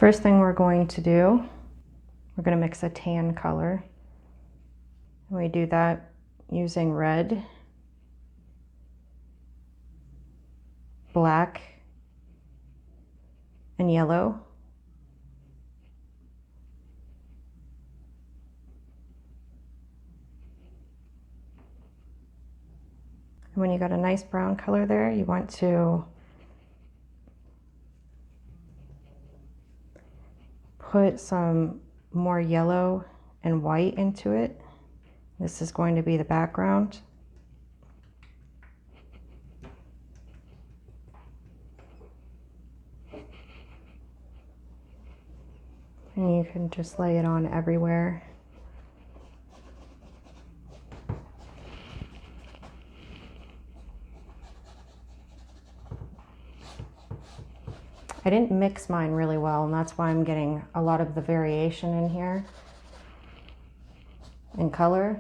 First thing we're going to do, we're going to mix a tan color. And we do that using red, black, and yellow. And when you got a nice brown color there, you want to put some more yellow and white into it. This is going to be the background. And you can just lay it on everywhere. I didn't mix mine really well, and that's why I'm getting a lot of the variation in here in color.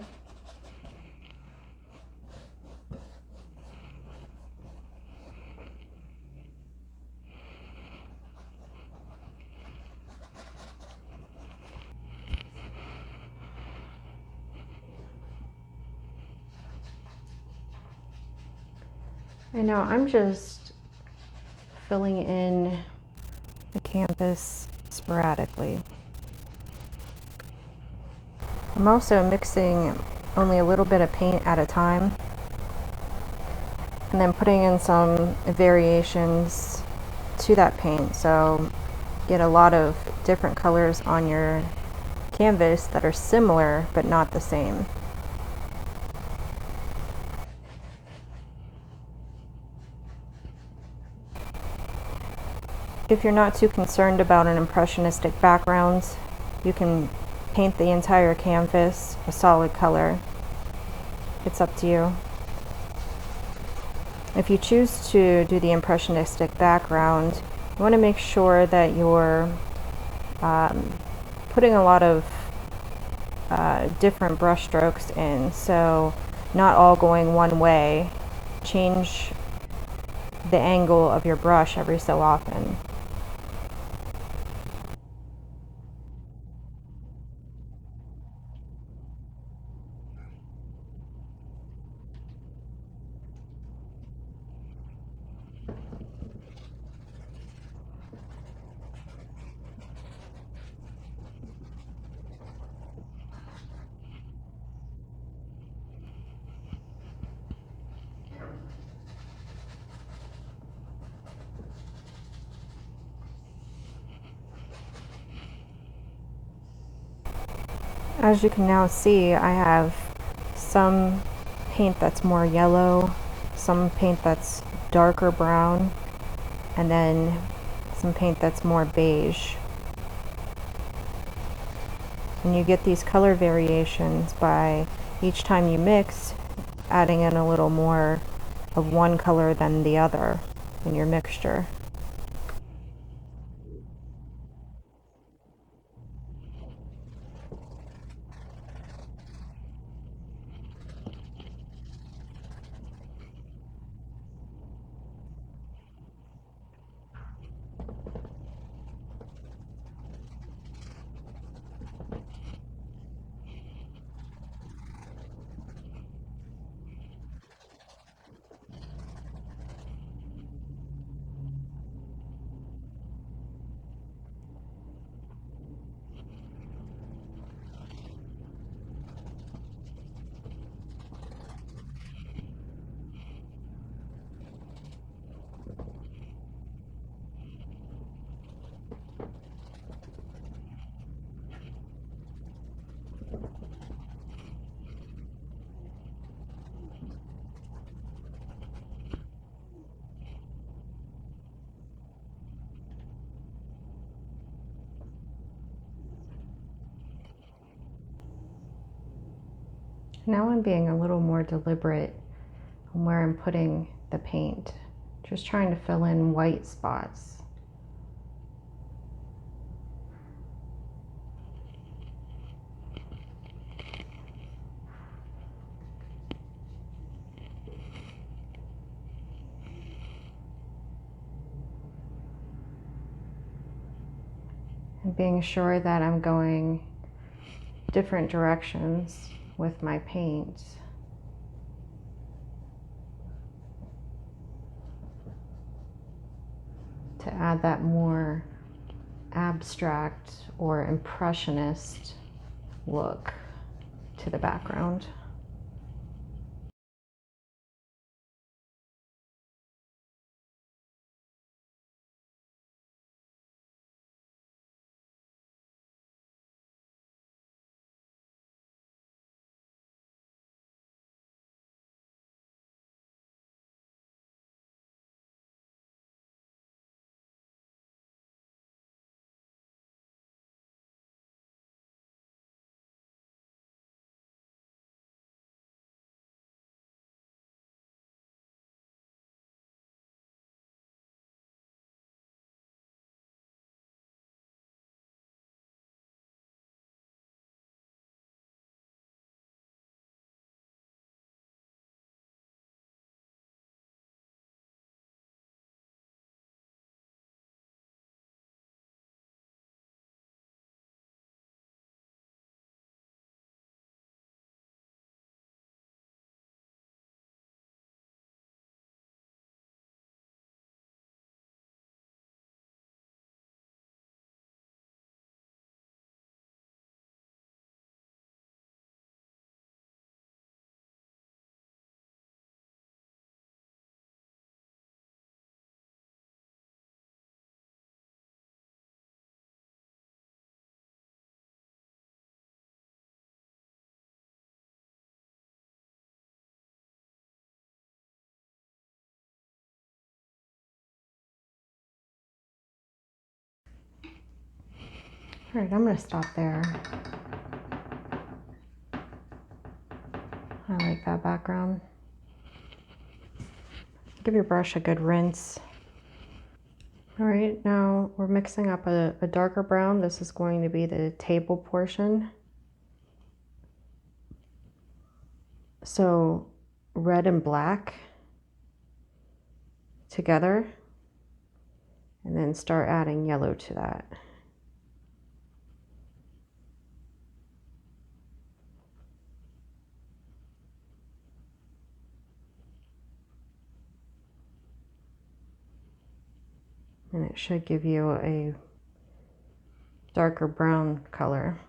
And now I'm just filling in the canvas sporadically. I'm also mixing only a little bit of paint at a time, and then putting in some variations to that paint, so get a lot of different colors on your canvas that are similar but not the same. If you're not too concerned about an impressionistic background, you can paint the entire canvas a solid color. It's up to you. If you choose to do the impressionistic background, you want to make sure that you're putting a lot of different brush strokes in, so not all going one way. Change the angle of your brush every so often. As you can now see, I have some paint that's more yellow, some paint that's darker brown, and then some paint that's more beige. And you get these color variations by each time you mix, adding in a little more of one color than the other in your mixture. Now I'm being a little more deliberate on where I'm putting the paint, just trying to fill in white spots. And being sure that I'm going different directions with my paint. To add that more abstract or impressionist look to the background. All right, I'm gonna stop there. I like that background. Give your brush a good rinse. All right, now we're mixing up a darker brown. This is going to be the table portion. So red and black together, and then start adding yellow to that. And it should give you a darker brown color.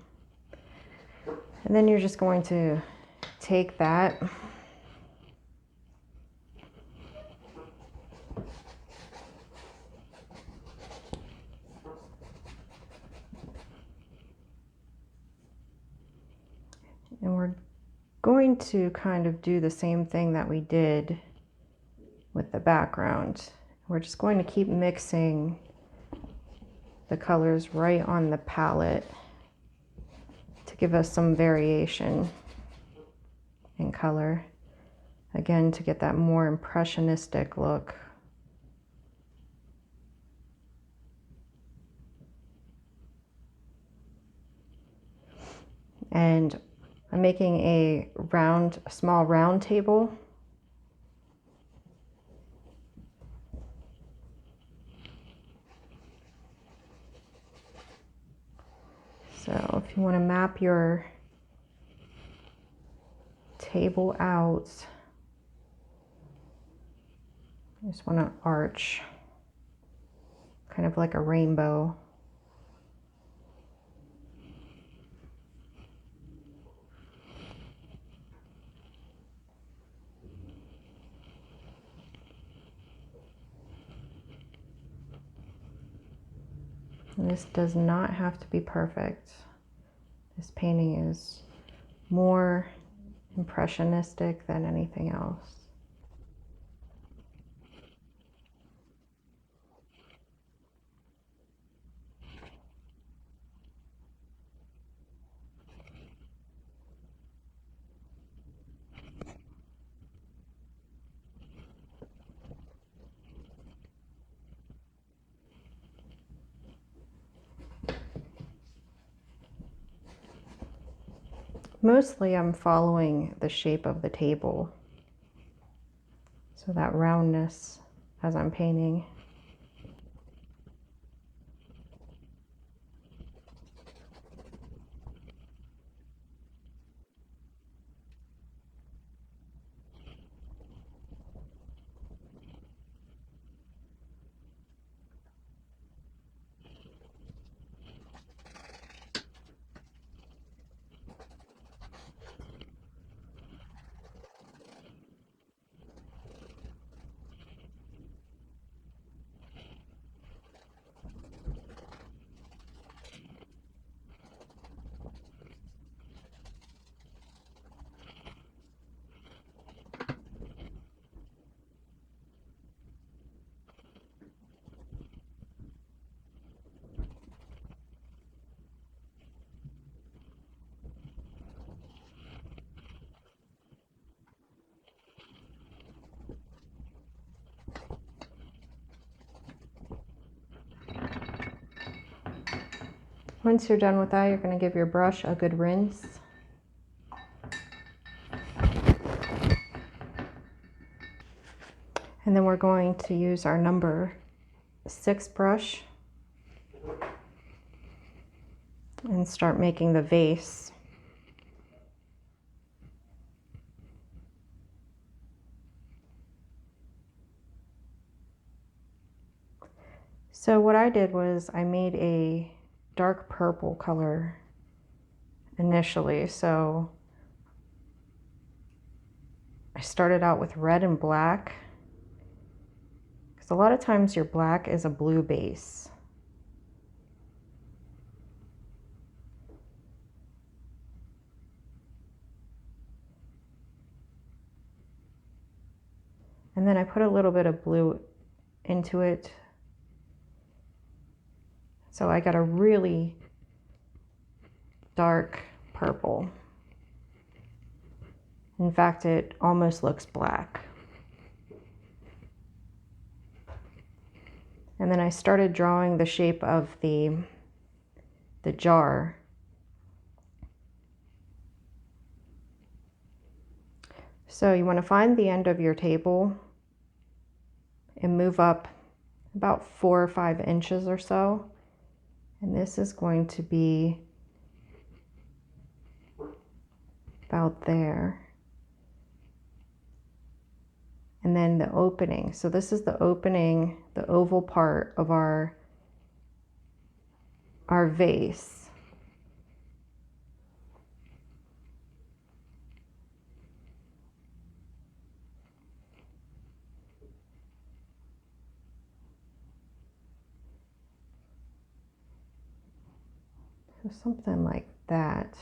And then you're just going to take that and we're going to kind of do the same thing that we did with the background. We're just going to keep mixing the colors right on the palette to give us some variation in color. Again, to get that more impressionistic look. And I'm making a small round table. So if you want to map your table out, you just want to arch, kind of like a rainbow. And this does not have to be perfect. This painting is more impressionistic than anything else. Mostly I'm following the shape of the table, so that roundness as I'm painting. Once you're done with that, you're going to give your brush a good rinse. And then we're going to use our number 6 brush and start making the vase. So what I did was I made a dark purple color initially. So I started out with red and black, because a lot of times your black is a blue base. And then I put a little bit of blue into it. So I got a really dark purple. In fact, it almost looks black. And then I started drawing the shape of the jar. So you want to find the end of your table and move up about 4 or 5 inches or so. And this is going to be about there. And then the opening. So this is the opening, the oval part of our vase. So something like that.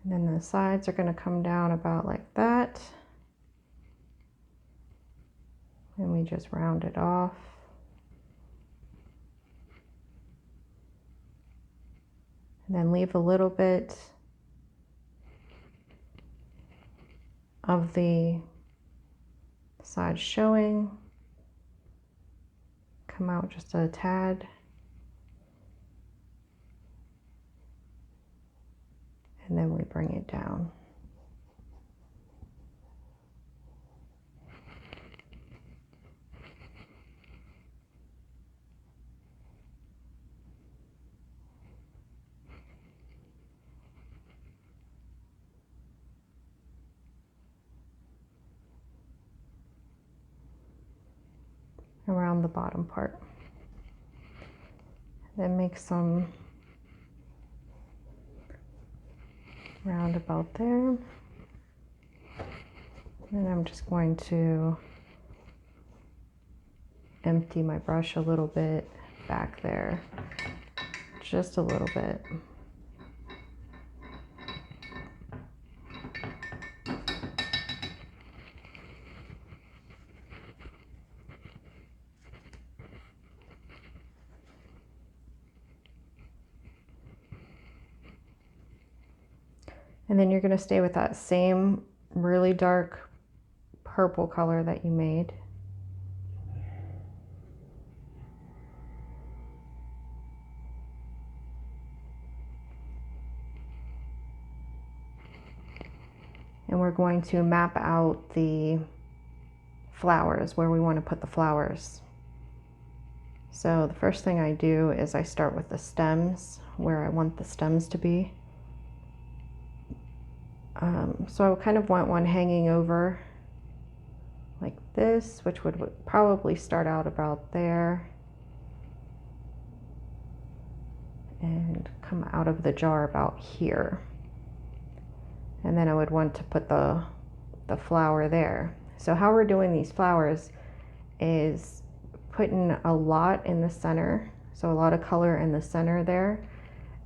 And then the sides are going to come down about like that. And we just round it off. And then leave a little bit of the side showing. Come out just a tad. And then we bring it down. Around the bottom part. Then make some round about there. And I'm just going to empty my brush a little bit back there, just a little bit. And then you're going to stay with that same really dark purple color that you made. And we're going to map out the flowers, where we want to put the flowers. So the first thing I do is I start with the stems, where I want the stems to be. So I kind of want one hanging over like this, which would probably start out about there and come out of the jar about here. And then I would want to put the flower there. So how we're doing these flowers is putting a lot in the center, so a lot of color in the center there,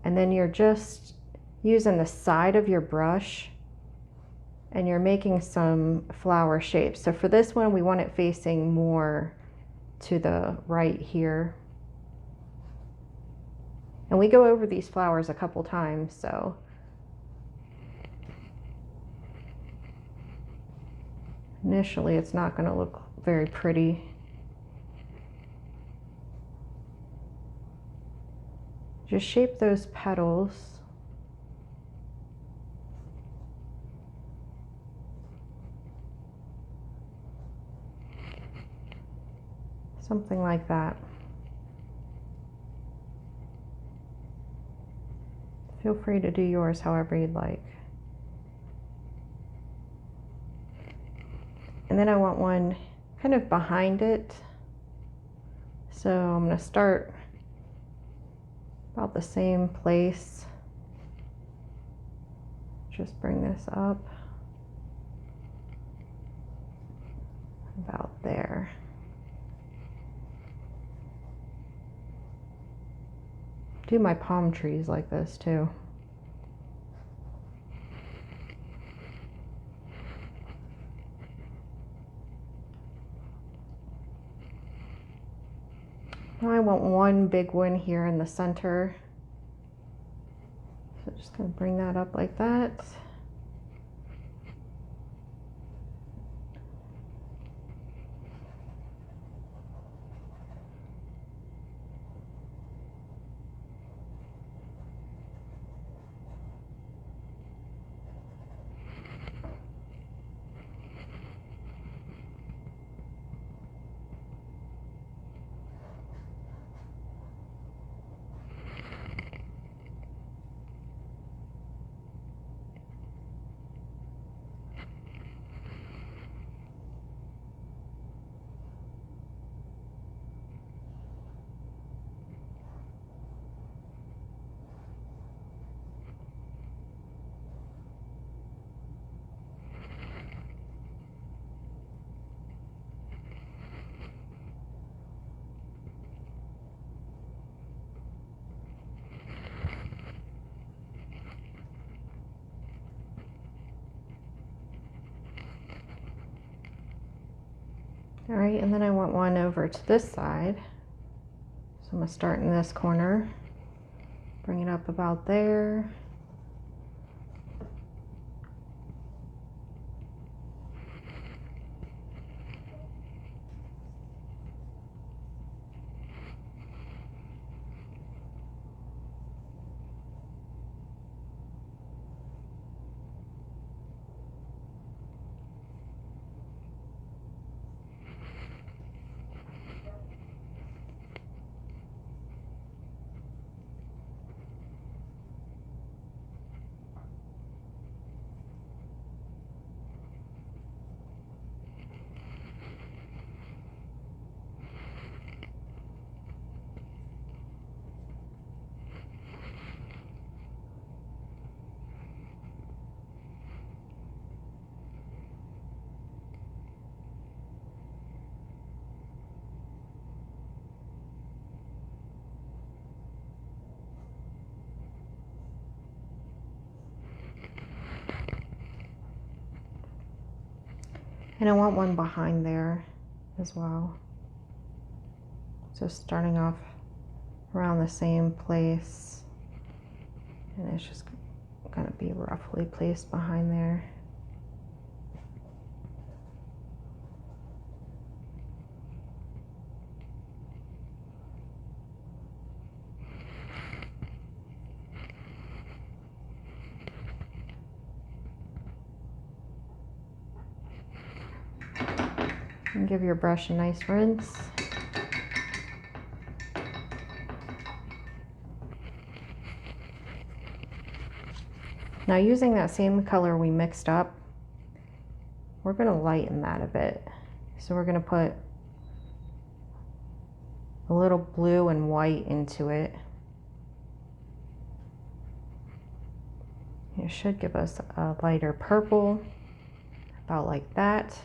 and then you're just using the side of your brush and you're making some flower shapes. So for this one, we want it facing more to the right here. And we go over these flowers a couple times, so. Initially, it's not going to look very pretty. Just shape those petals. Something like that. Feel free to do yours however you'd like. And then I want one kind of behind it. So I'm going to start about the same place. Just bring this up about there. Do my palm trees like this too. Now I want one big one here in the center. So just gonna bring that up like that. All right, and then I want one over to this side. So I'm gonna start in this corner, bring it up about there. And I want one behind there as well. So starting off around the same place, and it's just gonna be roughly placed behind there. And give your brush a nice rinse. Now using that same color we mixed up, we're going to lighten that a bit. So we're going to put a little blue and white into it. It should give us a lighter purple, about like that.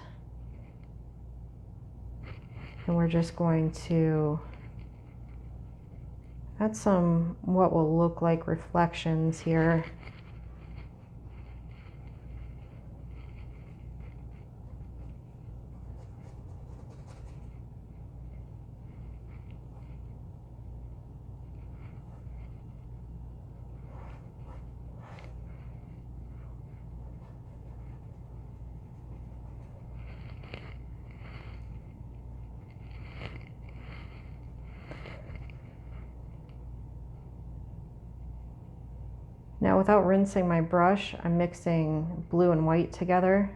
And we're just going to add some what will look like reflections here. Now without rinsing my brush, I'm mixing blue and white together.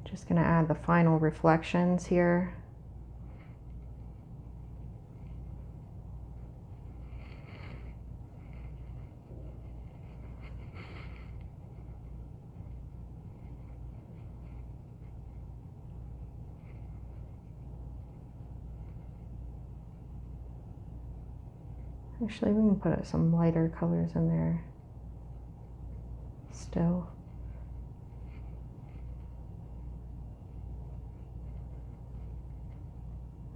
Just going to add the final reflections here. Actually, we can put some lighter colors in there still.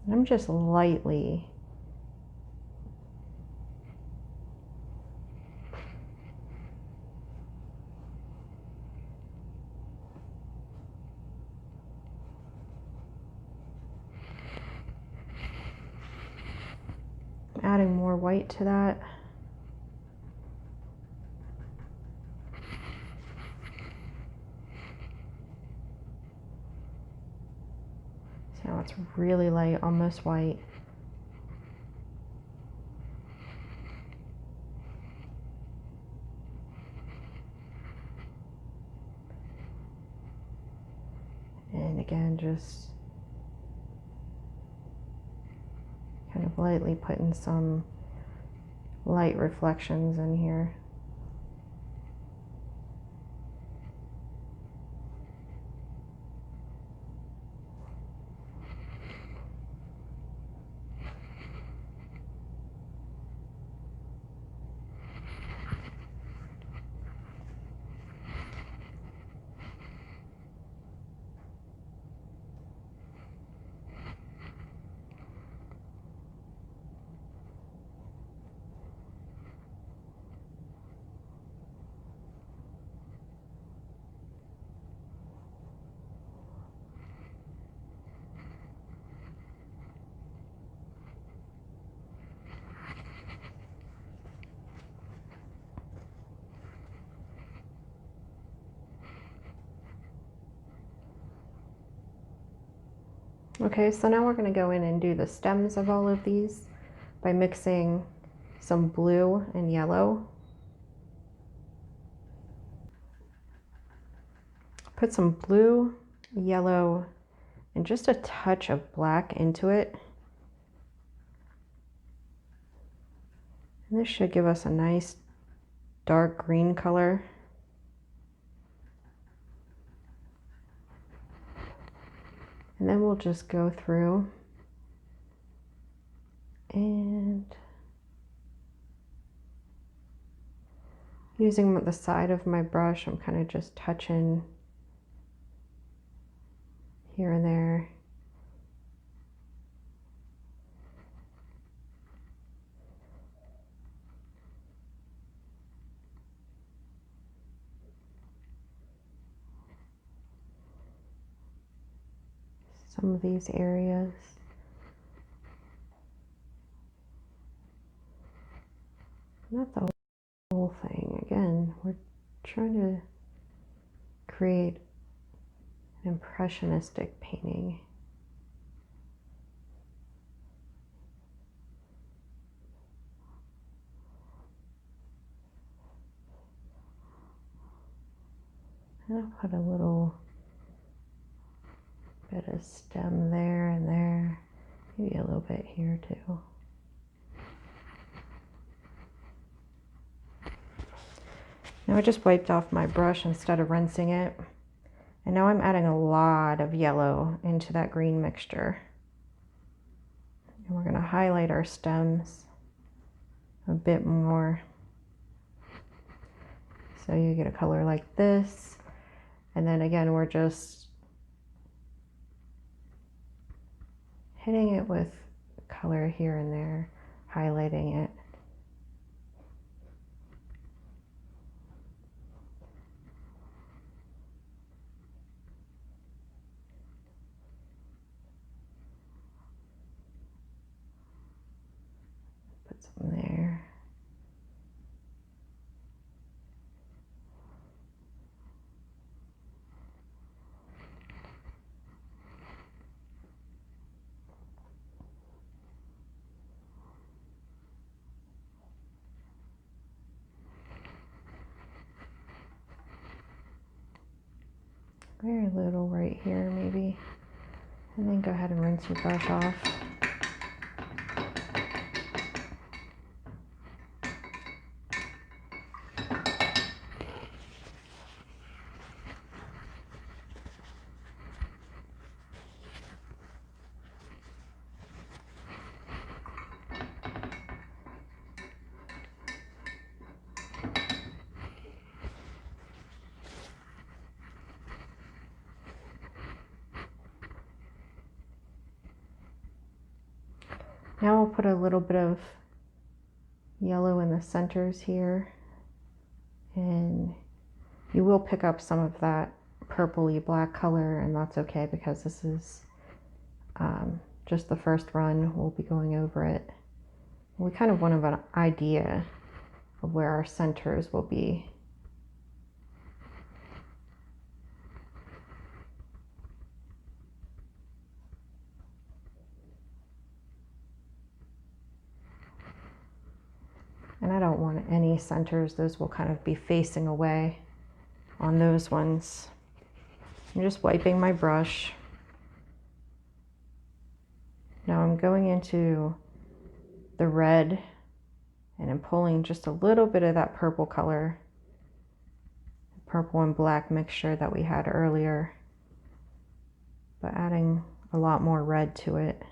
And I'm just lightly adding more white to that. So now it's really light, almost white. And again, just kind of lightly putting some light reflections in here. Okay, so now we're going to go in and do the stems of all of these by mixing some blue and yellow. Put some blue, yellow, and just a touch of black into it. And this should give us a nice dark green color. And then we'll just go through and using the side of my brush, I'm kind of just touching here and there. Some of these areas. Not the whole thing. Again, we're trying to create an impressionistic painting. And I'll put a little bit of stem there and there, maybe a little bit here too. Now I just wiped off my brush instead of rinsing it. And now I'm adding a lot of yellow into that green mixture. And we're going to highlight our stems a bit more. So you get a color like this. And then again, we're just hitting it with color here and there, highlighting it. Put some there. very little right here maybe. And then go ahead and rinse your brush off. Now we'll put a little bit of yellow in the centers here, and you will pick up some of that purpley black color, and that's okay because this is just the first run. We'll be going over it. We kind of want to have an idea of where our centers will be. And I don't want any centers, those will kind of be facing away on those ones. I'm just wiping my brush. Now I'm going into the red and I'm pulling just a little bit of that purple color, purple and black mixture that we had earlier, but adding a lot more red to it.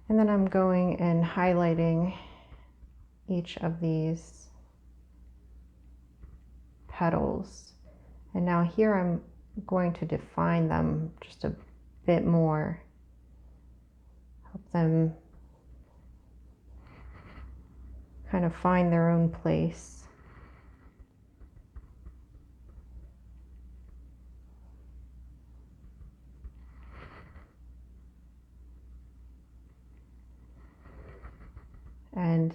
And then I'm going and highlighting each of these petals. And now here I'm going to define them just a bit more. Help them kind of find their own place. And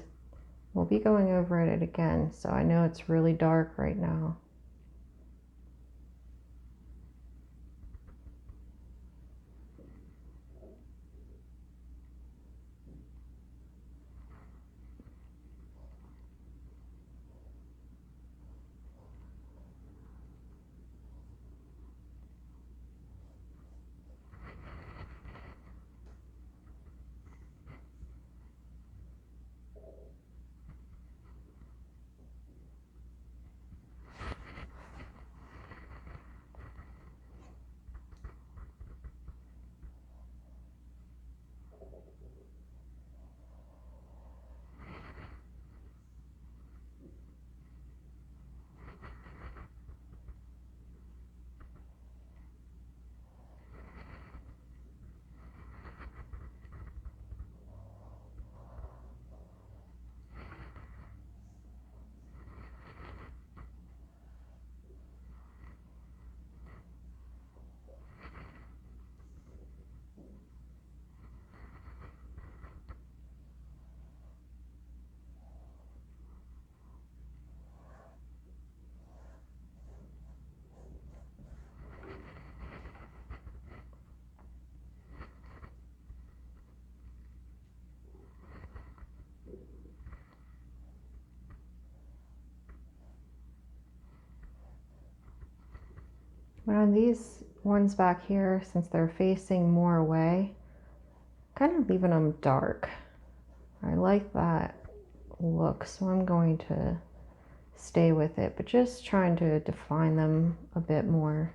we'll be going over it again, so I know it's really dark right now. But on these ones back here, since they're facing more away, kind of leaving them dark. I like that look, so I'm going to stay with it, but just trying to define them a bit more.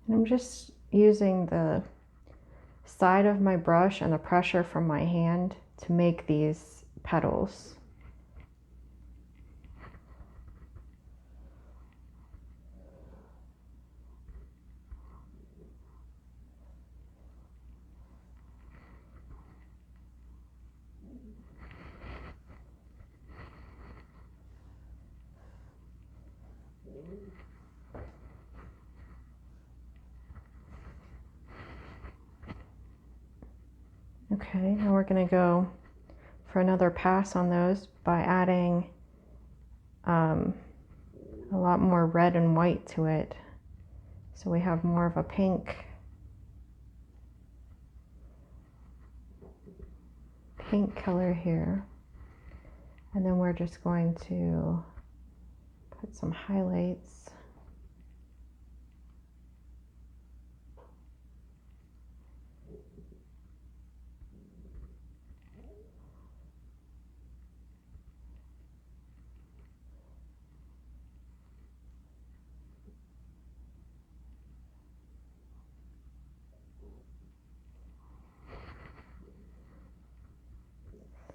And I'm just using the side of my brush and the pressure from my hand to make these petals. Okay, now we're going to go for another pass on those by adding a lot more red and white to it. So we have more of a pink color here. And then we're just going to put some highlights.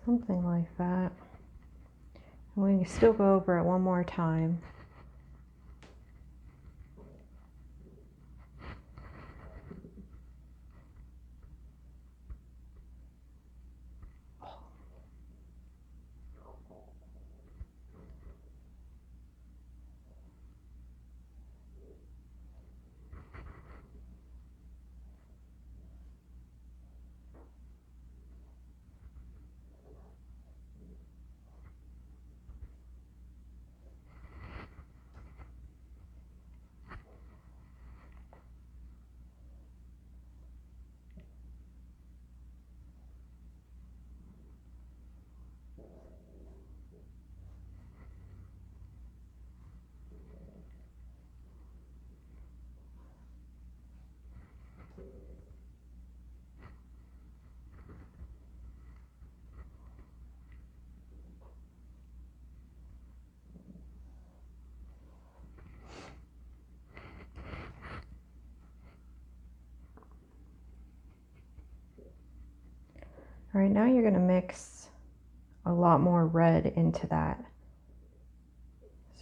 Something like that. And we can still go over it one more time. All right, now you're going to mix a lot more red into that.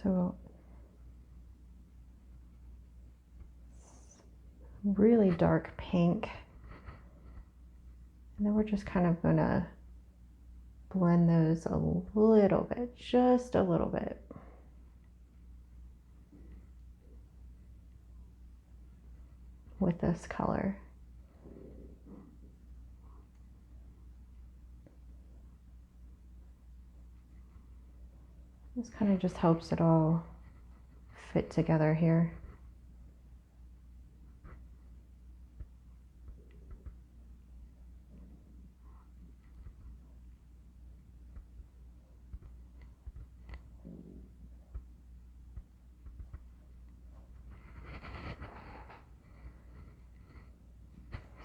So really dark pink. And then we're just kind of going to blend those a little bit, just a little bit. With this color. This kind of just helps it all fit together here.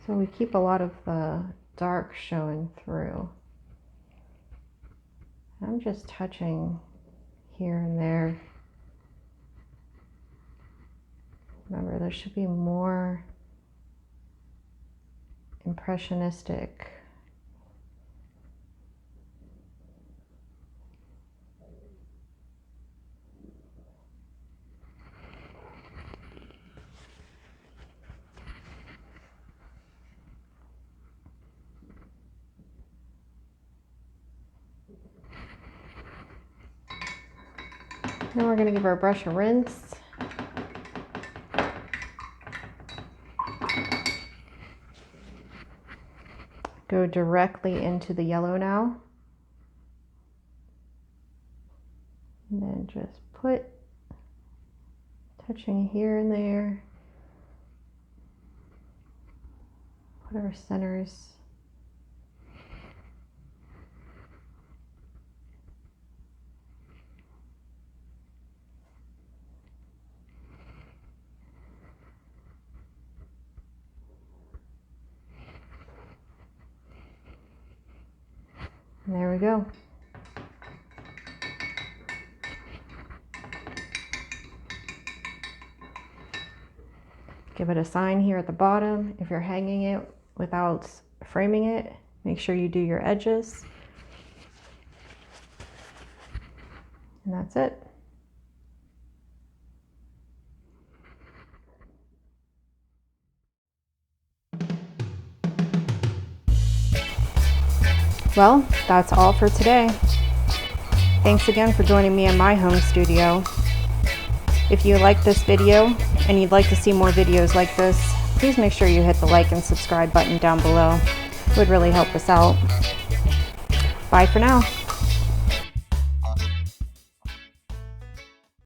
So we keep a lot of the dark showing through. I'm just touching here and there. Remember, there should be more impressionistic. Now we're going to give our brush a rinse. Go directly into the yellow now. And then just touching here and there. Put our centers. And there we go. Give it a sign here at the bottom. If you're hanging it without framing it, make sure you do your edges. And that's it. Well, that's all for today. Thanks again for joining me in my home studio. If you like this video and you'd like to see more videos like this, please make sure you hit the like and subscribe button down below. would really help us out. Bye for now.